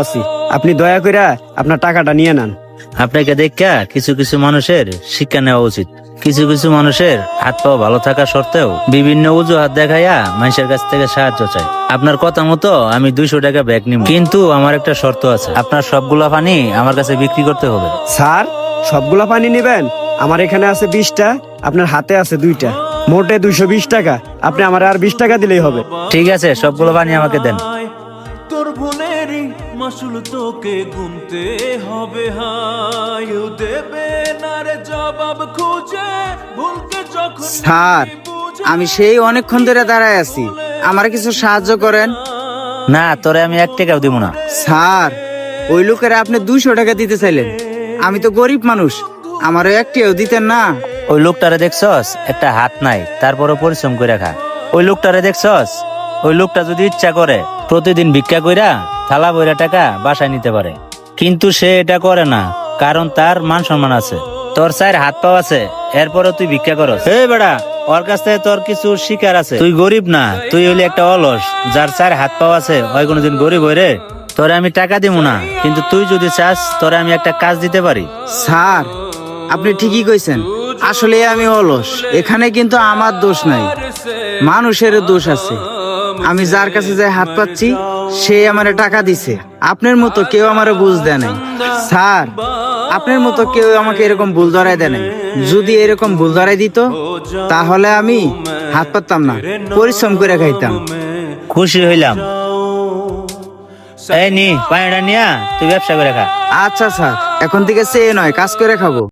আছি। আপনি দয়া করে আপনার টাকাটা নিয়ে নেন। আপনাকে দেখা কিছু কিছু মানুষের শিক্ষা নেওয়া উচিত। কিছু কিছু মানুষের হাত পাও ভালো থাকা সত্ত্বেও বিভিন্ন অজুহাত দেখাইয়া মানুষের কাছ থেকে সাহায্য চাই। আপনার কথা মতো আমি 200 টাকা ব্যাগ নিব, কিন্তু আমার একটা শর্ত আছে। আপনার সবগুলা পানি আমার কাছে বিক্রি করতে হবে। স্যার, সবগুলা পানি নেবেন? আমার এখানে আছে 20টা, আপনার হাতে আছে 2টা, মোটে 220 টাকা। আপনি আমার আর 20 টাকা দিলেই হবে। ঠিক আছে, সবগুলো পানি আমাকে দেন। তোর ভুলেরই মাসুল তোকে গুনতে হবে, হাই দেবে না রে জবাব খুঁজে ভুলকে যখন স্যার, আমি সেই অনেকক্ষণ ধরে দাঁড়ায় আছি, আমার কিছু সাহায্য করেন। না, তোরে আমি 1 টাকাও দিব না। স্যার, ওই লোকেরা আপনি 200 টাকা দিতে চাইলেন, আমি তো গরিব মানুষ, আমারও একটিও দিতেন না? ওই লোকটারে দেখছস, একটা হাত নাই, তারপরও পরিশ্রম করে খা। ওই লোকটারে দেখছস, ওই লোকটা যদি ইচ্ছা করে প্রতিদিন ভিক্ষা কইরা থালা বইরা টাকা বাসায় নিতে পারে, কিন্তু সে এটা করে না, কারণ তার মান সম্মান আছে। তোর স্যার হাত পাও আছে, এরপরও তুই ভিক্ষা করস। এই বেড়া, ওর কাছ থেকে তোর কিছু শিকার আছে। তুই গরিব না, তুই হইলি একটা অলস। যার স্যার হাত পাও আছে ওই কোনোদিন গরিব হই রে? তোরে আমি টাকা দিব না, কিন্তু তুই যদি চাস তোরে আমি একটা কাজ দিতে পারি। স্যার, আপনি ঠিকই কইছেন, আসলে আমি অলস। এখানে কিন্তু আমার দোষ নাই, মানুষের দোষ আছে। আমি যার কাছে যাই হাত পাচ্ছি সে আমারে টাকা দিছে। আপনার মতো কেউ আমারে বুঝ দেয় নাই। স্যার, আপনার মতো কেউ আমাকে এরকম ভুল ধরাই দেয় নাই। যদি এরকম ভুল ধরাই দিত তাহলে আমি হাত পাততাম না, পরিশ্রম করে খাইতাম। খুশি হইলাম। এই নি পানিটা নিয়া তুই ব্যবসা করে খা। আচ্ছা স্যার, এখন থেকে চেয়ে নয়, কাজ করে খাবো।